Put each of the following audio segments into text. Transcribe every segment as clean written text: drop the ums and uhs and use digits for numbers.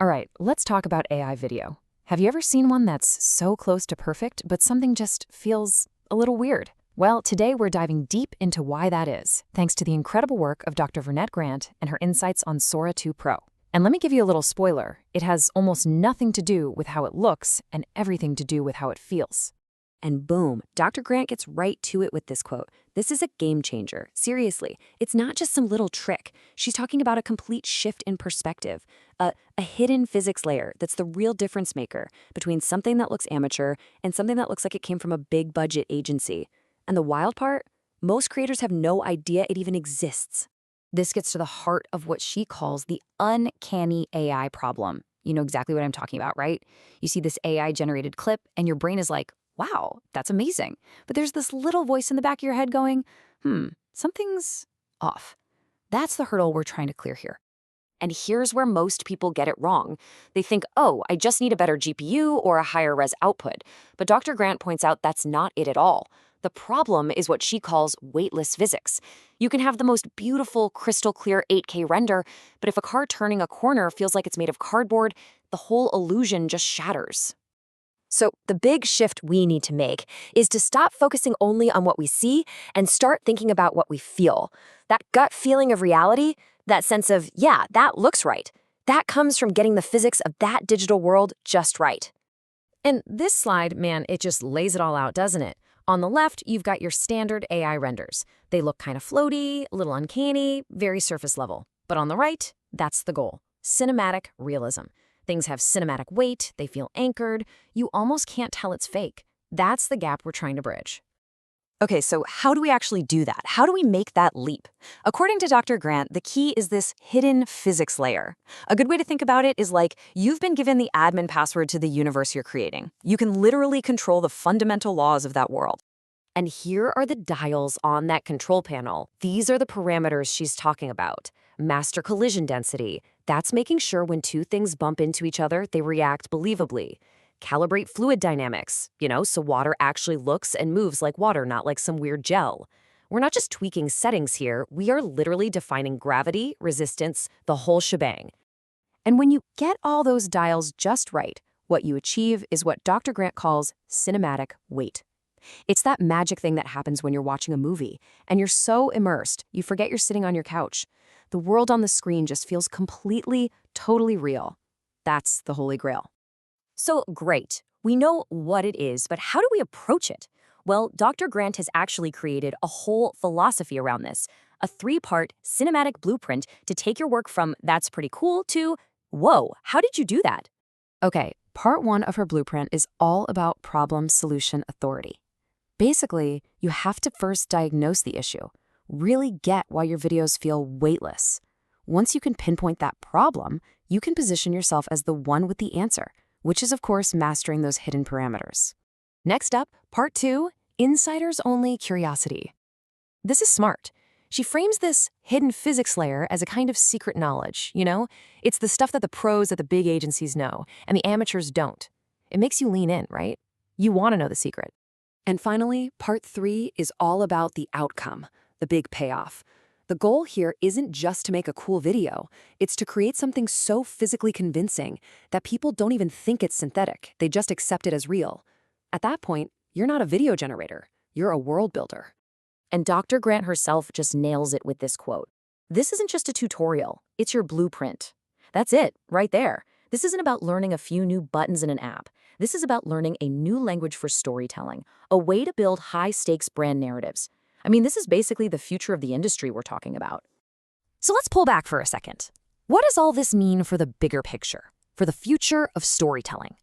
All right, let's talk about AI video. Have you ever seen one that's so close to perfect, but something just feels a little weird? Well, today we're diving deep into why that is, thanks to the incredible work of Dr. Vernette Grant and her insights on Sora 2 Pro. And let me give you a little spoiler. It has almost nothing to do with how it looks and everything to do with how it feels. And boom, Dr. Grant gets right to it with this quote. This is a game changer. Seriously, it's not just some little trick. She's talking about a complete shift in perspective, a hidden physics layer that's the real difference maker between something that looks amateur and something that looks like it came from a big budget agency. And the wild part? Most creators have no idea it even exists. This gets to the heart of what she calls the uncanny AI problem. You know exactly what I'm talking about, right? You see this AI-generated clip, and your brain is like, wow, that's amazing. But there's this little voice in the back of your head going, something's off. That's the hurdle we're trying to clear here. And here's where most people get it wrong. They think, oh, I just need a better GPU or a higher res output. But Dr. Grant points out that's not it at all. The problem is what she calls weightless physics. You can have the most beautiful, crystal clear 8K render, but if a car turning a corner feels like it's made of cardboard, the whole illusion just shatters. So the big shift we need to make is to stop focusing only on what we see and start thinking about what we feel. That gut feeling of reality, that sense of, yeah, that looks right. That comes from getting the physics of that digital world just right. And this slide, man, it just lays it all out, doesn't it? On the left, you've got your standard AI renders. They look kind of floaty, a little uncanny, very surface level. But on the right, that's the goal: cinematic realism. Things have cinematic weight, they feel anchored, you almost can't tell it's fake. That's the gap we're trying to bridge. Okay, so how do we actually do that? How do we make that leap? According to Dr. Grant, the key is this hidden physics layer. A good way to think about it is like you've been given the admin password to the universe you're creating. You can literally control the fundamental laws of that world. And here are the dials on that control panel. These are the parameters she's talking about. Master collision density. That's making sure when two things bump into each other, they react believably. Calibrate fluid dynamics, so water actually looks and moves like water, not like some weird gel. We're not just tweaking settings here, we are literally defining gravity, resistance, the whole shebang. And when you get all those dials just right, what you achieve is what Dr. Grant calls cinematic weight. It's that magic thing that happens when you're watching a movie, and you're so immersed, you forget you're sitting on your couch. The world on the screen just feels completely, totally real. That's the Holy Grail. So great, we know what it is, but how do we approach it? Well, Dr. Grant has actually created a whole philosophy around this, a 3-part cinematic blueprint to take your work from that's pretty cool to, whoa, how did you do that? Okay, part 1 of her blueprint is all about problem-solution authority. Basically, you have to first diagnose the issue, really get why your videos feel weightless. Once you can pinpoint that problem, you can position yourself as the one with the answer, which is, of course, mastering those hidden parameters. Next up, part 2, insiders-only curiosity. This is smart. She frames this hidden physics layer as a kind of secret knowledge, It's the stuff that the pros at the big agencies know, and the amateurs don't. It makes you lean in, right? You want to know the secret. And finally, part 3 is all about the outcome, the big payoff. The goal here isn't just to make a cool video. It's to create something so physically convincing that people don't even think it's synthetic. They just accept it as real. At that point, you're not a video generator. You're a world builder. And Dr. Grant herself just nails it with this quote. This isn't just a tutorial. It's your blueprint. That's it, right there. This isn't about learning a few new buttons in an app. This is about learning a new language for storytelling, a way to build high-stakes brand narratives. I mean, this is basically the future of the industry we're talking about. So let's pull back for a second. What does all this mean for the bigger picture, for the future of storytelling?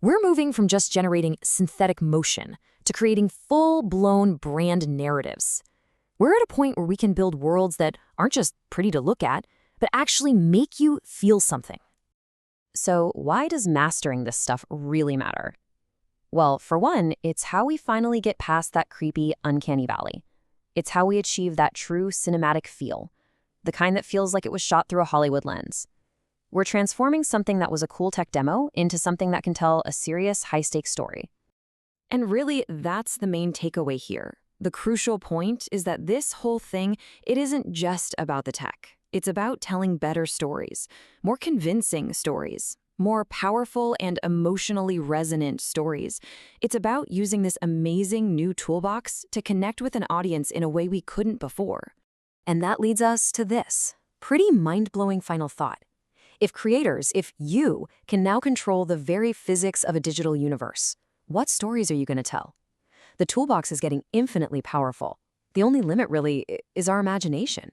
We're moving from just generating synthetic motion to creating full-blown brand narratives. We're at a point where we can build worlds that aren't just pretty to look at, but actually make you feel something. So why does mastering this stuff really matter? Well, for one, it's how we finally get past that creepy, uncanny valley. It's how we achieve that true cinematic feel, the kind that feels like it was shot through a Hollywood lens. We're transforming something that was a cool tech demo into something that can tell a serious, high-stakes story. And really, that's the main takeaway here. The crucial point is that this whole thing, it isn't just about the tech. It's about telling better stories, more convincing stories, more powerful and emotionally resonant stories. It's about using this amazing new toolbox to connect with an audience in a way we couldn't before. And that leads us to this pretty mind-blowing final thought. If you can now control the very physics of a digital universe, what stories are you going to tell? The toolbox is getting infinitely powerful. The only limit really is our imagination.